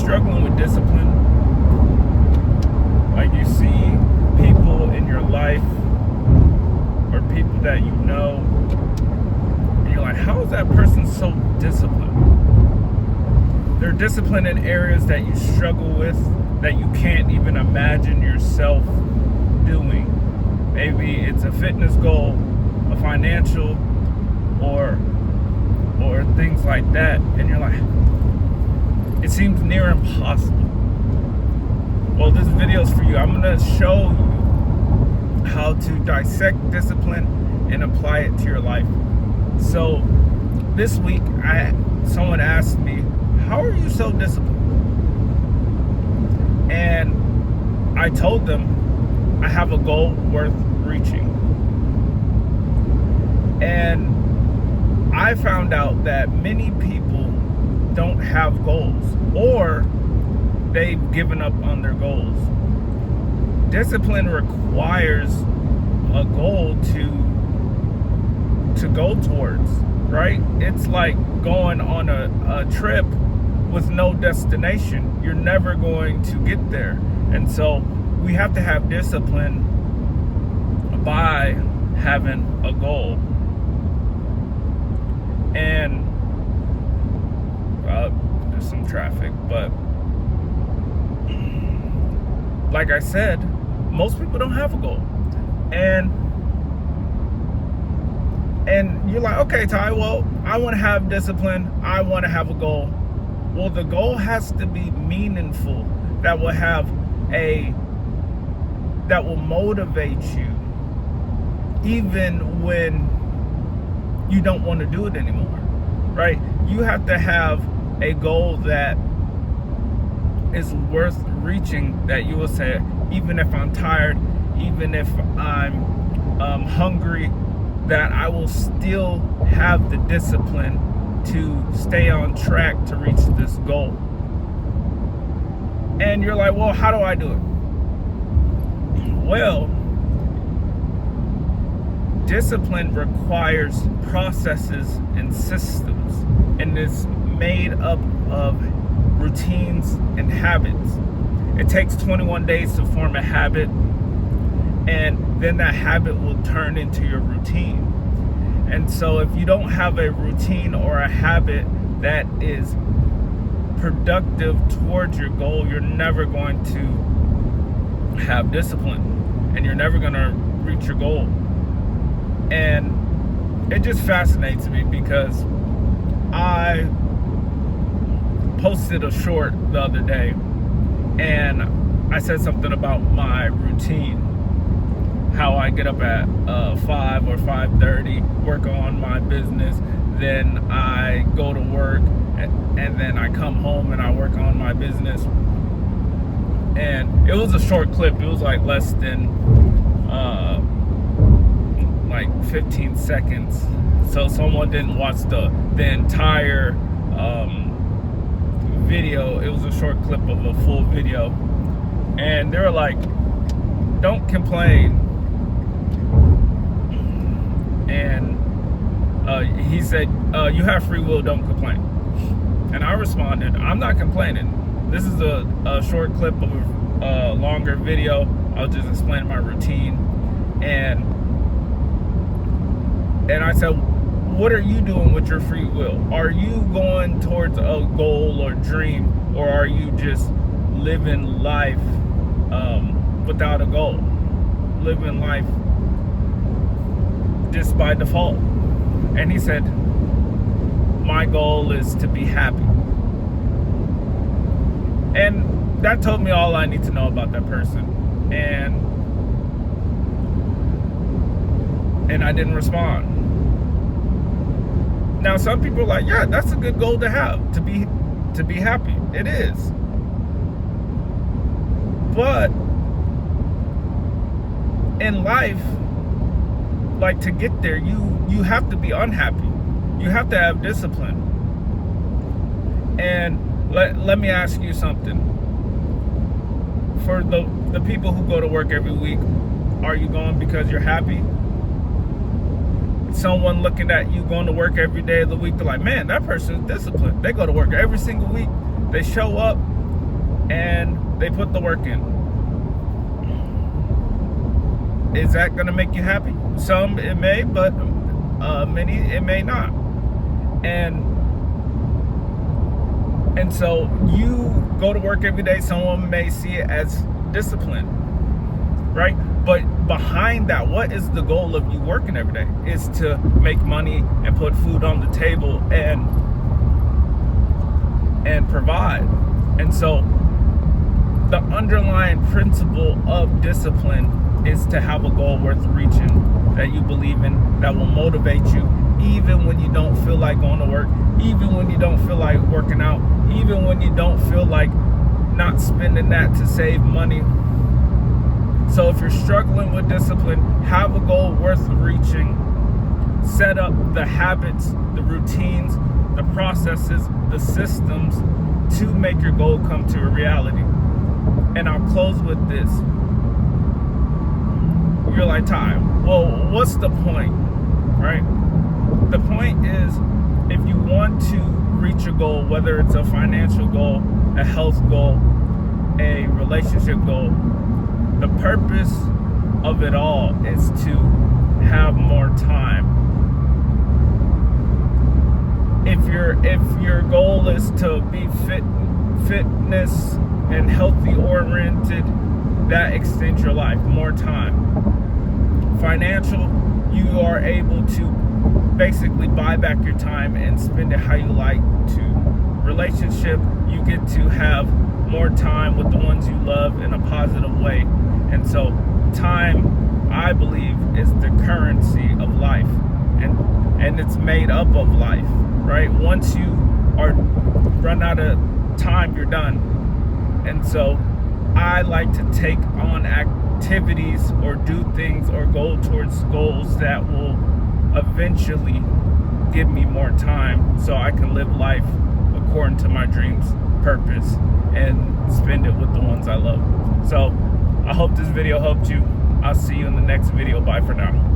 struggling with discipline, like you see people in your life or people that you know, and you're like, how is that person so disciplined? They're disciplined in areas that you struggle with, that you can't even imagine yourself doing. Maybe it's a fitness goal, a financial, or things like that, and you're like, it seems near impossible. Well, this video is for you. I'm gonna show you how to dissect discipline and apply it to your life. So this week, someone asked me, how are you so disciplined? And I told them I have a goal worth reaching. And I found out that many people don't have goals, or they've given up on their goals. Discipline requires a goal to go towards, right? It's like going on a trip with no destination. You're never going to get there. And so we have to have discipline by having a goal. And there's some traffic, but like I said, most people don't have a goal. And you're like, okay, Ty, well, I want to have discipline. I want to have a goal. Well, the goal has to be meaningful, that will motivate you even when you don't want to do it anymore, right? You have to have a goal that is worth reaching, that you will say, even if I'm tired, even if I'm hungry, that I will still have the discipline to stay on track to reach this goal. And you're like, well, how do I do it? Well, discipline requires processes and systems, and it's made up of routines and habits. It takes 21 days to form a habit, and then that habit will turn into your routine. And so if you don't have a routine or a habit that is productive towards your goal, you're never going to have discipline, and you're never going to reach your goal. And it just fascinates me because I posted a short the other day, and I said something about my routine, how I get up at 5 or 5:30, work on my business, then I go to work, and then I come home and I work on my business. And it was a short clip. It was like less than 15 seconds. So someone didn't watch the entire video. It was a short clip of a full video. And they were like, don't complain. And he said, you have free will, don't complain. And I responded, I'm not complaining. This is a short clip of a longer video. I'll just explain my routine. And I said, what are you doing with your free will? Are you going towards a goal or dream, or are you just living life without a goal? Living life just by default? And he said, my goal is to be happy. And that told me all I need to know about that person. And I didn't respond. Now, some people are like, yeah, that's a good goal to have, to be happy. It is. But in life, like, to get there, you have to be unhappy. You have to have discipline. And let me ask you something. For the people who go to work every week, are you going because you're happy? Someone looking at you going to work every day of the week, they're like, man, that person is disciplined. They go to work every single week. They show up. and they put the work in. Is that going to make you happy? Some it may, but many it may not. And so you go to work every day. Someone may see it as discipline, right? But behind that, what is the goal of you working every day? Is to make money and put food on the table and provide. And so the underlying principle of discipline is to have a goal worth reaching, that you believe in, that will motivate you even when you don't feel like going to work, even when you don't feel like working out, even when you don't feel like not spending that to save money. So if you're struggling with discipline, have a goal worth reaching. Set up the habits, the routines, the processes, the systems to make your goal come to a reality. And I'll close with this. You're like, Ty, well, what's the point, right? The point is, if you want to reach a goal, whether it's a financial goal, a health goal, a relationship goal, the purpose of it all is to have more time. If your goal is to be fitness and healthy oriented, that extends your life, more time. Financial, you are able to basically buy back your time and spend it how you like to. Relationship, you get to have more time with the ones you love in a positive way. And so time, I believe, is the currency of life, and it's made up of life, right? Once you are run out of time, you're done. And so I like to take on activities or do things or go towards goals that will eventually give me more time so I can live life according to my dreams, purpose, and spend it with the ones I love. So I hope this video helped you. I'll see you in the next video. Bye for now.